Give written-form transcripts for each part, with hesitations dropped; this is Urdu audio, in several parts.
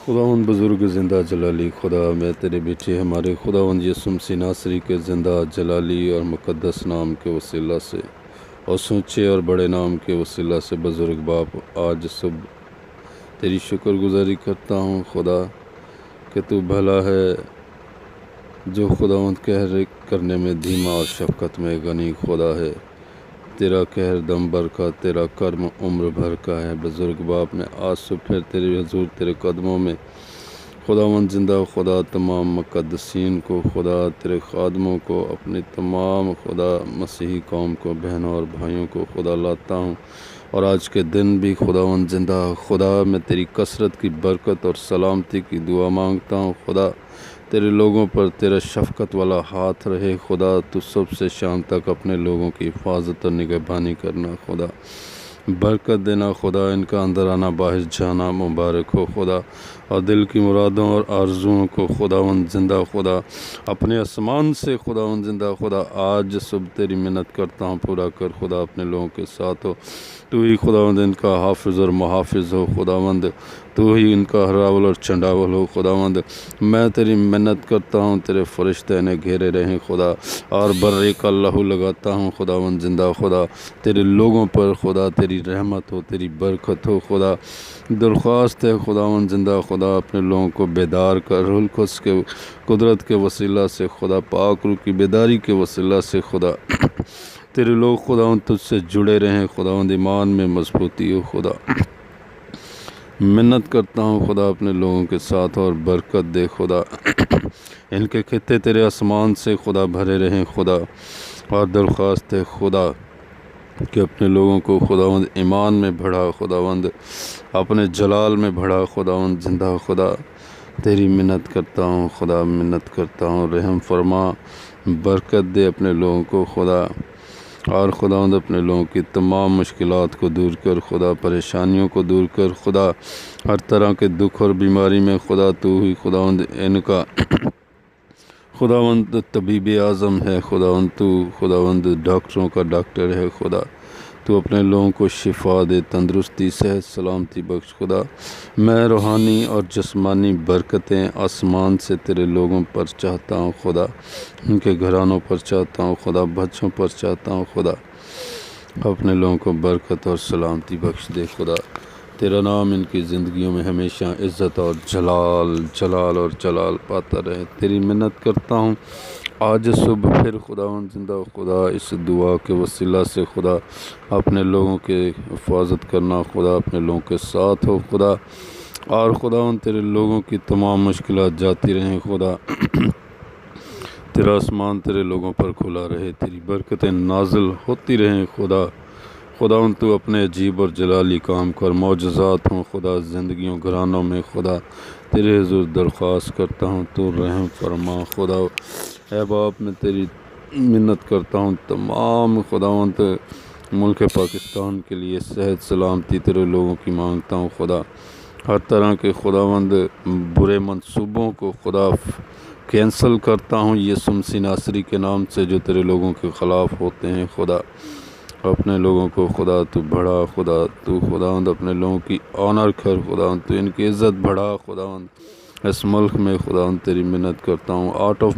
خداوند بزرگ زندہ جلالی خدا، میں تیرے بیٹے ہمارے خداوند یسوع مسیح ناصری کے زندہ جلالی اور مقدس نام کے وسیلہ سے اور سوچے اور بڑے نام کے وسیلہ سے بزرگ باپ آج صبح تیری شکر گزاری کرتا ہوں خدا کہ تو بھلا ہے، جو خداوند قہر کرنے میں دھیما اور شفقت میں غنی خدا ہے۔ تیرا قہر دم بھر کا، تیرا کرم عمر بھر کا ہے۔ بزرگ باپ میں آج صبح پھر تیرے حضور تیرے قدموں میں خداوند زندہ خدا تمام مقدسین کو، خدا تیرے خادموں کو، اپنی تمام خدا مسیحی قوم کو، بہنوں اور بھائیوں کو خدا لاتا ہوں، اور آج کے دن بھی خداوند زندہ خدا میں تیری کثرت کی برکت اور سلامتی کی دعا مانگتا ہوں۔ خدا تیرے لوگوں پر تیرا شفقت والا ہاتھ رہے خدا، تو صبح سے شام تک اپنے لوگوں کی حفاظت اور نگہبانی کرنا خدا، برکت دینا خدا، ان کا اندر آنا باہر جانا مبارک ہو خدا، اور دل کی مرادوں اور آرزوؤں کو خداوند زندہ خدا اپنے آسمان سے خداوند زندہ خدا آج صبح تیری منت کرتا ہوں پورا کر خدا، اپنے لوگوں کے ساتھ ہو، تو ہی خداوند ان کا حافظ اور محافظ ہو خداوند، تو ہی ان کا ہراول اور چنڈاول ہو خداوند۔ میں تیری منت کرتا ہوں تیرے فرشتے انہیں گھیرے رہیں خدا، اور برے کا لہو لگاتا ہوں خداوند زندہ خدا تیرے لوگوں پر خدا، تیری رحمت ہو، تیری برکت ہو خدا۔ درخواست ہے خداوند زندہ خدا، اپنے لوگوں کو بیدار کر، روح القدس کے قدرت کے وسیلہ سے خدا، پاک روح کی بیداری کے وسیلہ سے خدا تیرے لوگ خداوند تجھ سے جڑے رہیں خداوند، ایمان میں مضبوطی ہو خدا۔ منت کرتا ہوں خدا اپنے لوگوں کے ساتھ اور برکت دے خدا، ان کے خطے تیرے آسمان سے خدا بھرے رہیں خدا، اور درخواست ہے خدا کہ اپنے لوگوں کو خداوند ایمان میں بڑھا خداوند، اپنے جلال میں بڑھا خداوند زندہ خدا، تیری منت کرتا ہوں خدا، منت کرتا ہوں رحم فرما، برکت دے اپنے لوگوں کو خدا، اور خداوند اپنے لوگوں کی تمام مشکلات کو دور کر خدا، پریشانیوں کو دور کر خدا، ہر طرح کے دکھ اور بیماری میں خدا تو ہی خداوند ان کا خداوند طبیب اعظم ہے خداوند، تو خداوند ڈاکٹروں کا ڈاکٹر ہے خدا، تو اپنے لوگوں کو شفا دے، تندرستی صحت سلامتی بخش خدا۔ میں روحانی اور جسمانی برکتیں آسمان سے تیرے لوگوں پر چاہتا ہوں خدا، ان کے گھرانوں پر چاہتا ہوں خدا، بچوں پر چاہتا ہوں خدا، اپنے لوگوں کو برکت اور سلامتی بخش دے خدا۔ تیرا نام ان کی زندگیوں میں ہمیشہ عزت اور جلال اور جلال پاتا رہے۔ تیری منت کرتا ہوں آج صبح پھر خداوند زندہ خدا، اس دعا کے وسیلہ سے خدا اپنے لوگوں کے حفاظت کرنا خدا، اپنے لوگوں کے ساتھ ہو خدا، اور خداوند تیرے لوگوں کی تمام مشکلات جاتی رہیں خدا، تیرا آسمان تیرے لوگوں پر کھلا رہے، تیری برکتیں نازل ہوتی رہیں خدا۔ خداوند تو اپنے عجیب اور جلالی کام کر، معجزات ہوں خدا زندگیوں گھرانوں میں خدا، تیرے حضور درخواست کرتا ہوں تو رحم فرما خدا۔ اے باپ میں تیری منت کرتا ہوں تمام خداوند ملک پاکستان کے لیے صحت سلامتی تیرے لوگوں کی مانگتا ہوں خدا، ہر طرح کے خداوند برے منصوبوں کو خدا کینسل کرتا ہوں یسوع مسیح ناصری کے نام سے، جو تیرے لوگوں کے خلاف ہوتے ہیں خدا، اپنے لوگوں کو خدا تو بڑھا خدا، تو خداوند اپنے لوگوں کی آنر کر خداوند، تو ان کی عزت بڑھا خداوند اس ملک میں خداوند، تیری منت کرتا ہوں آؤٹ آف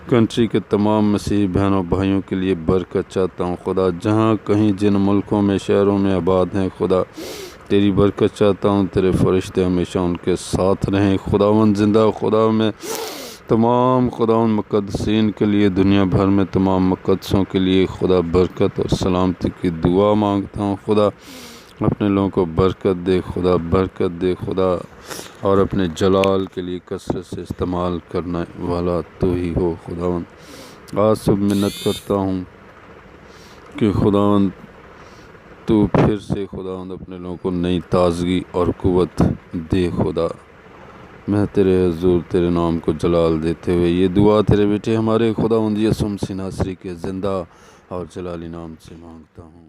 کنٹری کے تمام مسیحی بہنوں بھائیوں کے لیے برکت چاہتا ہوں خدا، جہاں کہیں جن ملکوں میں شہروں میں آباد ہیں خدا، تیری برکت چاہتا ہوں، تیرے فرشتے ہمیشہ ان کے ساتھ رہیں خداوند زندہ خدا۔ میں تمام خداوند مقدسین کے لیے، دنیا بھر میں تمام مقدسوں کے لیے خدا برکت اور سلامتی کی دعا مانگتا ہوں خدا، اپنے لوگوں کو برکت دے خدا، برکت دے خدا، اور اپنے جلال کے لیے کثرت سے استعمال کرنے والا تو ہی ہو خداوند۔ آج صبح منت کرتا ہوں کہ خداوند تو پھر سے خداوند اپنے لوگوں کو نئی تازگی اور قوت دے خدا۔ میں تیرے حضور تیرے نام کو جلال دیتے ہوئے یہ دعا تیرے بیٹے ہمارے خداوند یسوع مسیح ناصری کے زندہ اور جلالی نام سے مانگتا ہوں۔